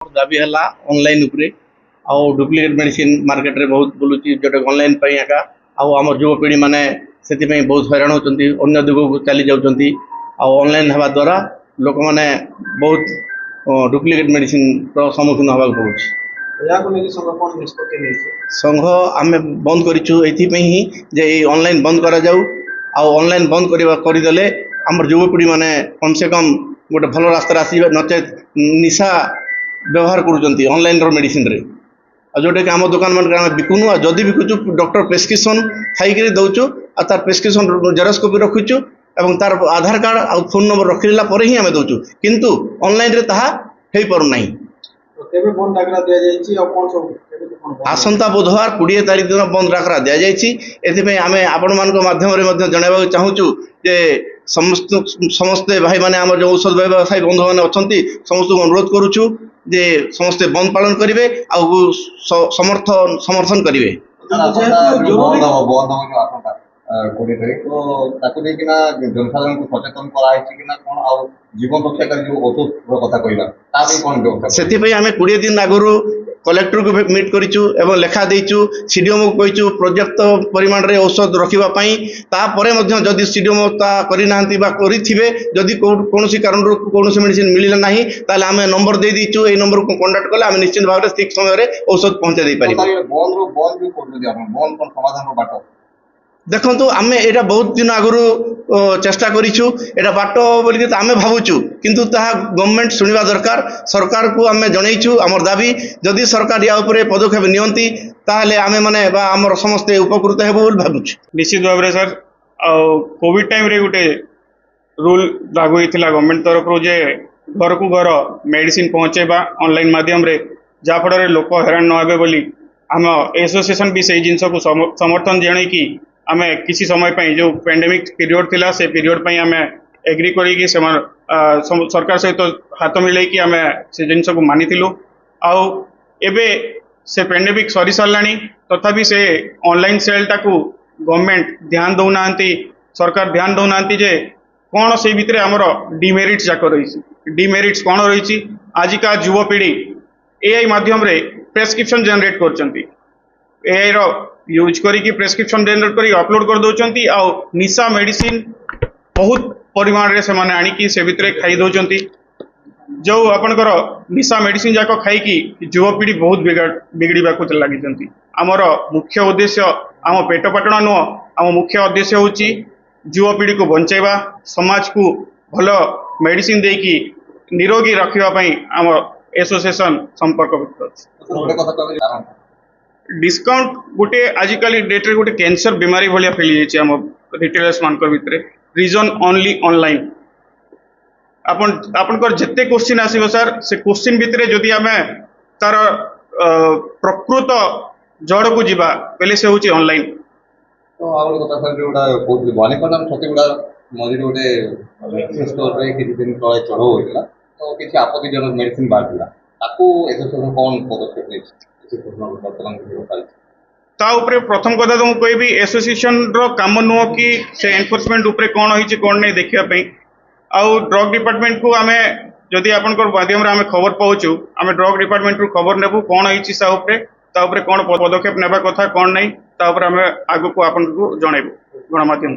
दाबी है ऑनलाइन उपरे आउ डुप्लिकेट मेडिसिन मार्केट रे बहुत बुलूची जोटा ऑनलाइन पई एका आउ हमर युवपीढ़ी माने सेति पई बहुत हैरान होचंती अन्य दिगो को चली जाउचंती आउ ऑनलाइन हवा द्वारा लोक माने बहुत डुप्लिकेट मेडिसिन रो सम्मुखीन हवा पड़ुची। संघ आम बंद करिछु एथि पई ही जे ऑनलाइन बंद करा जाऊ आउ ऑनलाइन बंद करदेले आमर युवपीढ़ी माने कम से कम गोटे भल रास्ता आसवे नचेत निशा व्यवहार करुँच ऑनलाइन रो मेडिसिन रे जोटा कि आम दुकान मान बिकुनु जदि बिकुचु डॉक्टर प्रेस्क्रिप्शन खाई दौचु आ तार प्रेस्क्रिप्शन जेरक्स कॉपी रखुचु एवं तार आधार कार्ड आ फोन नंबर रखिला पर ही आम दौचु किंतु ऑनलाइन रे ताहा हेई पारु नाही। आसंता बुधवार 20 तारीख दिन बंद डाकरा दि जाए आम आपण मान माध्यम जनवा चाहूँ जे समस्ते भाई माने आम जो औषध व्यवसायी बंधु मैंने अच्छा समस्त अनुरोध करुचु जे समस्ते बंद पालन करेंगे समर्थन करेंगे। जीवन रक्षा से 20 दिन आगु कलेक्टर को मीट करिचु एवं लेखा देचु सीडीएम को कहिचु पर्याप्त परिमाण रे औषध रखिबा तापरे जदि सीडीएम ता करिनांती बा करिथिबे जदि कोनोसी कारण कोनोसी मेडिसिन मिलिला नाही ताले आमे नंबर दे दीचु ए नंबर को कांटेक्ट कले आमे निश्चित भाव ठीक समय रे औषध पहुंचा दे पारि। देखो आम एटा बहुत दिन आगु चेष्टा करिछु एटा बाट बोली आमे भावुचु किंतु ताहा गवर्नमेंट सुनिबा दरकार सरकार को आमे जणैछु हमर दाबी जदि सरकार या ऊपर पदक्षेप नियंती ताहले आमे माने बा हमर समस्त उपकृत हेबो बोल भावुछु। निश्चित भाव रे सर कोविड टाइम रे गुटे रूल लागू होइथिला गवर्नमेंट तरफ रो जे घर को घर मेडिसिन पहुंचेबा ऑनलाइन माध्यम रे जा फडरे लोक हैरान न हेबे बोली हम एसोसिएशन भी से जिंस को समर्थन जणै कि आमे किसी समय पे जो पेंडेमिक पीरियड थिला से पीरियड पे आमे एग्री करी कि सरकार सहित तो हाथ मिले कि आमे से जिनस को मानिथिलु आउ एबे से पेंडेमिक सरी सरलानी तथापि से ऑनलाइन सेल टाकू गवर्नमेंट ध्यान दौनांती सरकार ध्यान दौनांती जे कौन से भितर आमर डिमेरिट्स जाक रही डिमेरिट्स कौन रही आजिका युवपीढ़ी एआई माध्यम रे प्रेस्क्रिप्शन जनरेट करचंती एआई रो यूज करी प्रेस्क्रिप्शन जनरेट करी अपलोड कर दौरान आउ निशा मेडिसिन बहुत परिमाण रे से माने आनिकी से भितर खाई दौरान जो आपनकर निशा मेडिसिन जाक खाई युवपीढ़ी बहुत बिगड़ा लगी। आमर मुख्य उद्देश्य आम पेट पाटना नुह आम मुख्य उद्देश्य होची युवपीढ़ी को बंचाइबा समाज को भल मेडिसिन देकी निरोगी रखापी आम एसोसिएशन संपर्क डिस्काउंट गोटे आजिकल डेट्रे गोटे कैंसर बीमारी भाया फैली जाम रिटेलर्स मान भितर रीजन ओनली ऑनलाइन आपनकर जिते क्वेश्चन आसो सर से क्वेश्चन भितर जदि आम तार प्रकृत जड़ को जीवा पहले से होची ऑनलाइन। तो आ कथा सर जोड़ा वानिपना छतीगुड़ा मझे गोटे मेडिसिन स्टोर रे किछि दिन तळे चढ़ो होइला तो किछि आपत्तिजनक मेडिसिन बाहरला ताकू एसोसिएशन कोन पदक्षेप नै प्रथम कथा तो मुझे एसोसिएशन काम नुह कि से एनफोर्समेंट उपरे कौन होइछि कौन नहीं देखिया आउ ड्रग डिपार्टमेंट को आमे जदि आपनकर माध्यम रे आमे खबर पाउछु आमे ड्रग डिपार्टमेंट रू खबर नेबु कौन होइछि सा उपरे कौन पदक्षेप नेबा कथा कौन नहीं ता उपरे आमे आगु को आपन को जणैबु गणमाध्यम।